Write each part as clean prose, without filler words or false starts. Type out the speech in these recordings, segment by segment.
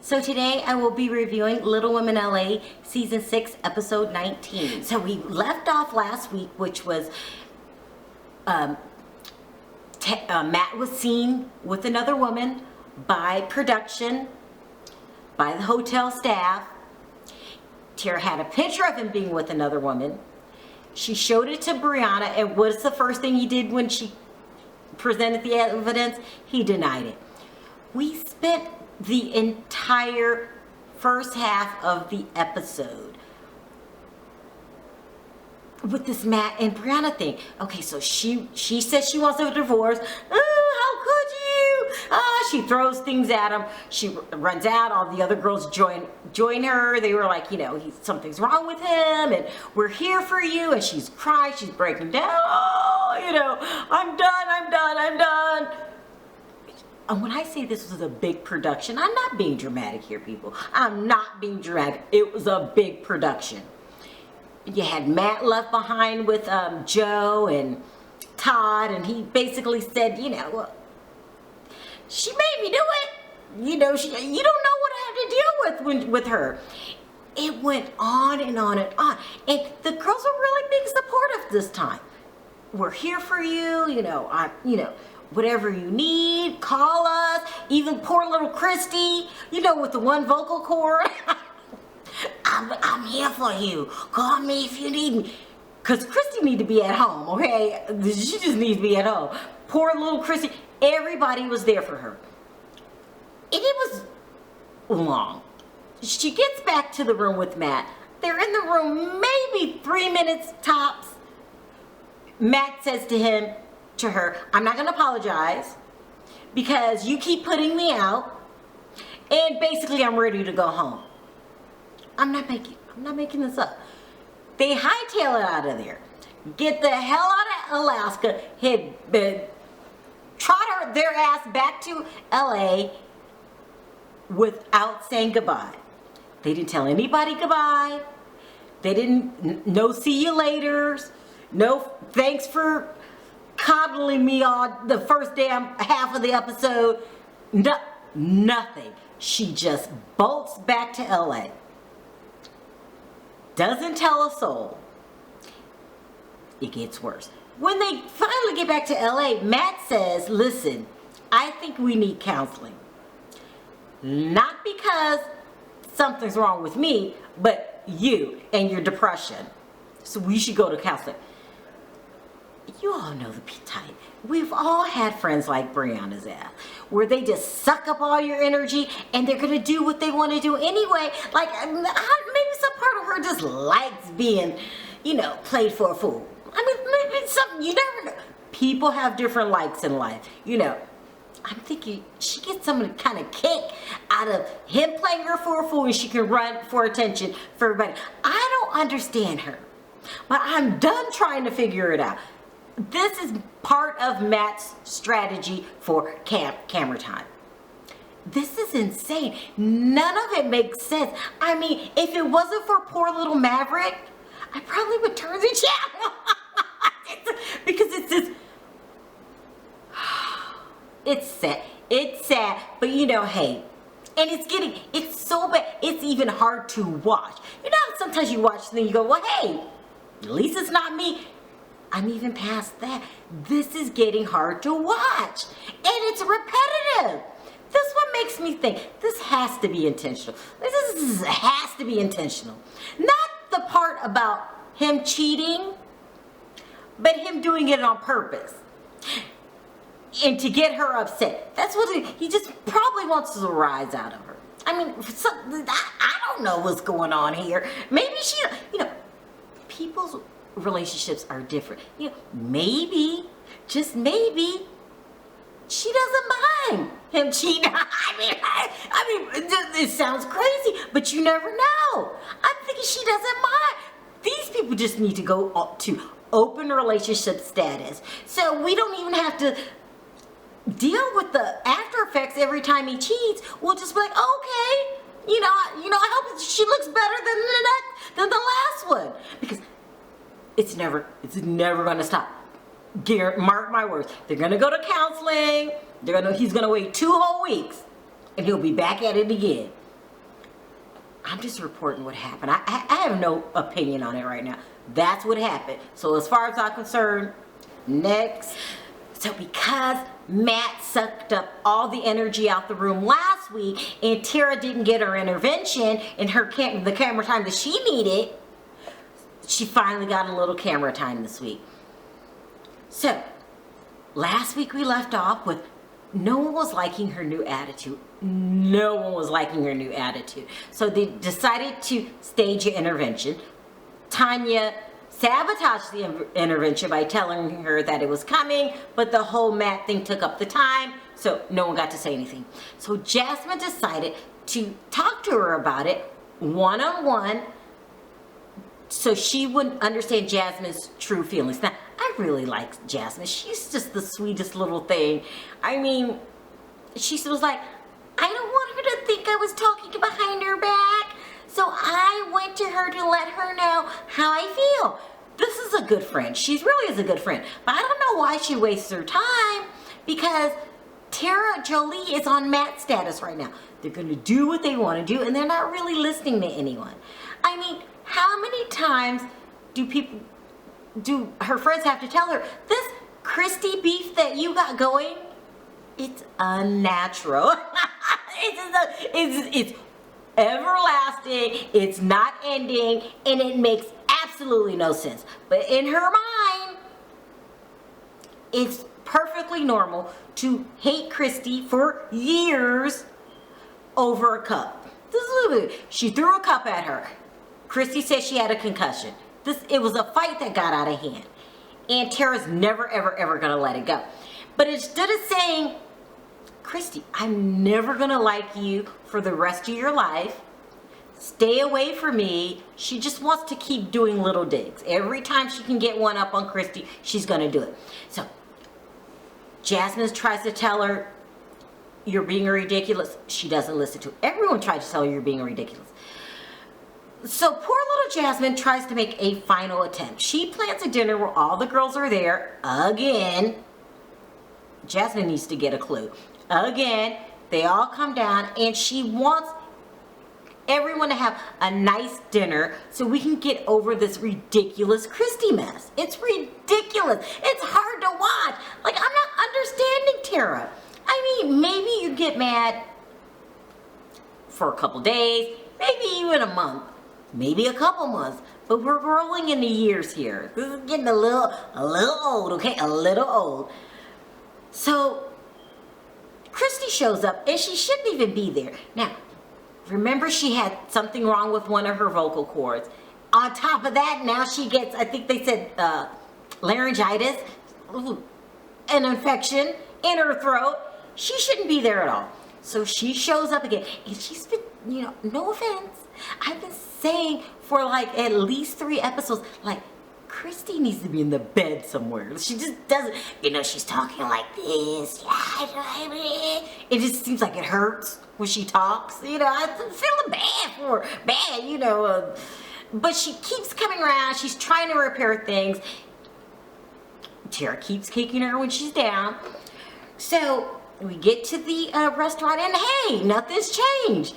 So today I will be reviewing Little Women LA Season 6, Episode 19. So we left off last week, which was Matt was seen with another woman by production, by the hotel staff. Terra had a picture of him being with another woman. She showed it to Briana, and what's the first thing he did when she presented the evidence? He denied it. We spent the entire first half of the episode with this Matt and Briana thing. Okay, so she says she wants a divorce. How could you? She throws things at him. She runs out. All the other girls join her. They were like, something's wrong with him, and we're here for you. And she's crying. She's breaking down. I'm done. And when I say this was a big production, I'm not being dramatic here, people. I'm not being dramatic. It was a big production. You had Matt left behind with Joe and Todd, and he basically said, she made me do it. You don't know what I have to deal with her. It went on and on and on. And the girls were really being supportive this time. We're here for you, whatever you need, call us. Even poor little Christy, with the one vocal cord. I'm here for you. Call me if you need me. Because Christy needs to be at home, okay? She just needs to be at home. Poor little Christy. Everybody was there for her. And it was long. She gets back to the room with Matt. They're in the room maybe 3 minutes tops. Matt says to her, I'm not going to apologize because you keep putting me out, and basically I'm ready to go home. I'm not making this up. They hightail it out of there, get the hell out of Alaska, trot their ass back to LA without saying goodbye. They didn't tell anybody goodbye. They didn't, no see you laters, no thanks for coddling me on the first damn half of the episode. No, nothing. She just bolts back to LA. Doesn't tell a soul. It gets worse. When they finally get back to LA, Matt says, listen, I think we need counseling. Not because something's wrong with me, but you and your depression. So we should go to counseling. You all know the type. We've all had friends like Briana's ass, where they just suck up all your energy and they're gonna do what they want to do anyway. Like maybe some part of her just likes being, played for a fool. Maybe it's something you never know. People have different likes in life. I'm thinking she gets some kind of kick out of him playing her for a fool, and she can run for attention for everybody. I don't understand her, but I'm done trying to figure it out. This is part of Matt's strategy for camera time. This is insane. None of it makes sense. If it wasn't for poor little Maverick, I probably would turn the channel. Because it's just, it's sad. It's sad, but hey, and it's so bad, it's even hard to watch. How sometimes you watch and then you go, well, hey, at least it's not me. I'm even past that. This is getting hard to watch, and it's repetitive. This one makes me think this has to be intentional. This has to be intentional. Not the part about him cheating, but him doing it on purpose and to get her upset. That's what he just probably wants to rise out of her. I don't know what's going on here. Maybe she, people's relationships are different. Maybe, just maybe, she doesn't mind him cheating. It sounds crazy, but you never know. I'm thinking she doesn't mind. These people just need to go up to open relationship status, so we don't even have to deal with the after effects every time he cheats. We'll just be like, okay, I hope she looks better than the last one, because it's never going to stop. Mark my words. They're going to go to counseling. He's going to wait 2 whole weeks, and he'll be back at it again. I'm just reporting what happened. I have no opinion on it right now. That's what happened. So as far as I'm concerned, next. So because Matt sucked up all the energy out the room last week and Terra didn't get her intervention and the camera time that she needed, she finally got a little camera time this week. So last week we left off with no one was liking her new attitude. No one was liking her new attitude. So they decided to stage an intervention. Tonya sabotaged the intervention by telling her that it was coming, but the whole Matt thing took up the time, so no one got to say anything. So Jasmine decided to talk to her about it one-on-one so she wouldn't understand Jasmine's true feelings. Now, I really like Jasmine. She's just the sweetest little thing. I mean, she was like, I don't want her to think I was talking behind her back. So I went to her to let her know how I feel. This is a good friend. She really is a good friend. But I don't know why she wastes her time, because Terra Jolie is on Matt's status right now. They're going to do what they want to do, and they're not really listening to anyone. I mean, how many times do her friends have to tell her, this Christy beef that you got going, it's unnatural. It's everlasting, it's not ending, and it makes absolutely no sense. But in her mind, it's perfectly normal to hate Christy for years over a cup. She threw a cup at her. Christy said she had a concussion. It was a fight that got out of hand. And Terra's never, ever, ever gonna let it go. But instead of saying, Christy, I'm never gonna like you for the rest of your life, stay away from me, she just wants to keep doing little digs. Every time she can get one up on Christy, she's gonna do it. So Jasmine tries to tell her, you're being ridiculous. She doesn't listen to it. Everyone tries to tell her you're being ridiculous. So poor little Jasmine tries to make a final attempt. She plans a dinner where all the girls are there again. Jasmine needs to get a clue. Again, they all come down and she wants everyone to have a nice dinner so we can get over this ridiculous Christy mess. It's ridiculous. It's hard to watch. Like, I'm not understanding Terra. I mean, maybe you get mad for a couple days, maybe even a month, maybe a couple months, but we're rolling into years here. This is getting a little old, okay? A little old. So Christy shows up and she shouldn't even be there. Now, remember she had something wrong with one of her vocal cords. On top of that, now she gets, I think they said laryngitis, an infection in her throat. She shouldn't be there at all. So she shows up again and she's been, no offense, I've been saying for like at least 3 episodes, like, Christy needs to be in the bed somewhere. She just doesn't, she's talking like this. It just seems like it hurts when she talks. I'm feeling bad for her. But she keeps coming around. She's trying to repair things. Terra keeps kicking her when she's down. So we get to the restaurant and hey, nothing's changed.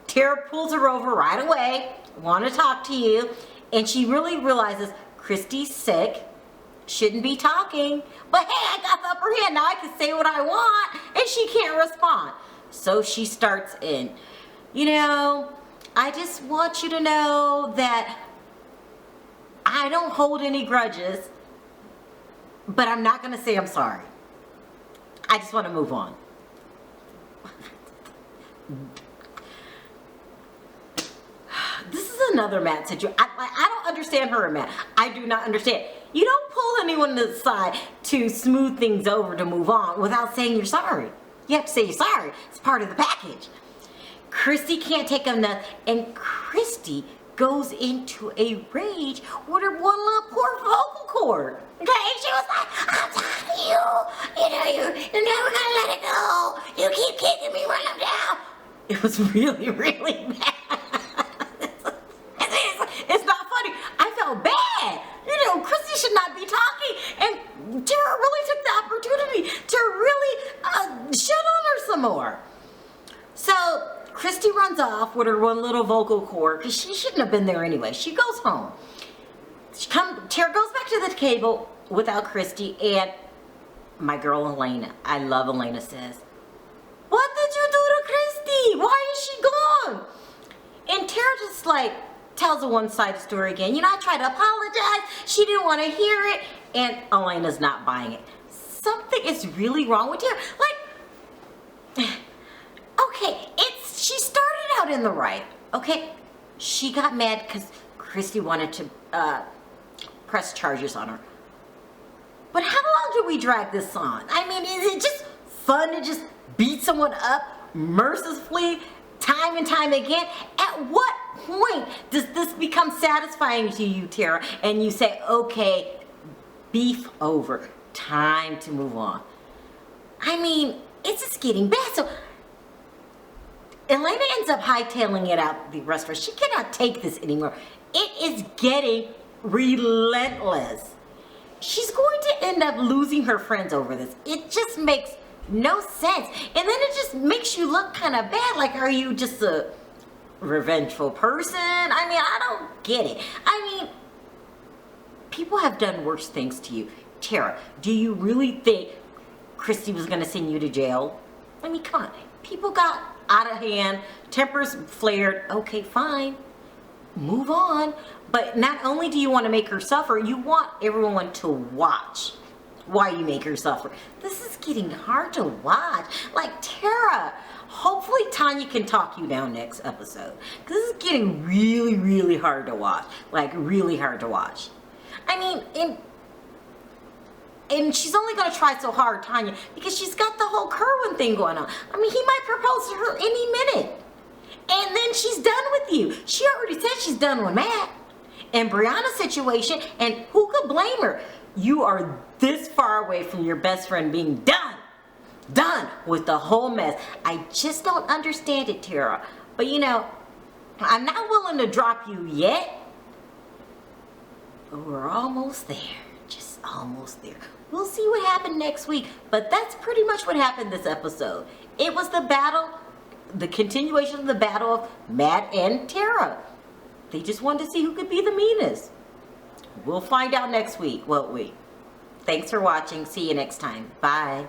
Terra pulls her over right away. Want to talk to you. And she really realizes Christy's sick, shouldn't be talking, but hey, I got the upper hand, now I can say what I want, and she can't respond. So she starts in, I just want you to know that I don't hold any grudges, but I'm not going to say I'm sorry. I just want to move on. This is another Matt situation. I don't understand her and Matt. I do not understand. You don't pull anyone to the side to smooth things over to move on without saying you're sorry. You have to say you're sorry. It's part of the package. Christy can't take enough, and Christy goes into a rage with her one little poor vocal cord. Okay, she was like, I'm talking to you. You're never gonna let it go. You keep kicking me when I'm down. It was really, really bad. It's not funny. I felt bad. Christy should not be talking. And Terra really took the opportunity to really shut on her some more. So Christy Christy runs off with her one little vocal cord because she shouldn't have been there anyway. She goes home. Terra goes back to the table without Christy, and my girl Elena, I love Elena, says, "What did you do to Christy? Why is she gone?" And Terra just like tells a one-sided story again. I tried to apologize. She didn't want to hear it, and Elena's not buying it. Something is really wrong with Terra. Like, okay, she started out in the right. Okay, she got mad because Christy wanted to press charges on her. But how long do we drag this on? I mean, is it just fun to just beat someone up mercilessly time and time again? At what point does this become satisfying to you, Terra, and you say, okay, beef over, time to move on? I mean, it's just getting bad. So Elena ends up hightailing it out the restaurant. She cannot take this anymore. It is getting relentless. She's going to end up losing her friends over this. It just makes no sense. And then it just makes you look kind of bad. Like, are you just a revengeful person? I mean, I don't get it. I mean, people have done worse things to you. Terra, do you really think Christy was going to send you to jail? I mean, come on. People got out of hand, tempers flared. Okay, fine. Move on. But not only do you want to make her suffer, you want everyone to watch why you make her suffer. This is getting hard to watch. Like, Terra, hopefully Tonya can talk you down next episode. Because this is getting really, really hard to watch. Like, really hard to watch. I mean, and she's only going to try so hard, Tonya, because she's got the whole Kerwin thing going on. I mean, he might propose to her any minute. And then she's done with you. She already said she's done with Matt. And Briana's situation, and who could blame her? You are this far away from your best friend being done with the whole mess. I just don't understand it, Terra. But I'm not willing to drop you yet. But we're almost there. Just almost there. We'll see what happened next week. But that's pretty much what happened this episode. It was the battle, the continuation of the battle of Matt and Terra. They just wanted to see who could be the meanest. We'll find out next week, won't we? Thanks for watching. See you next time. Bye.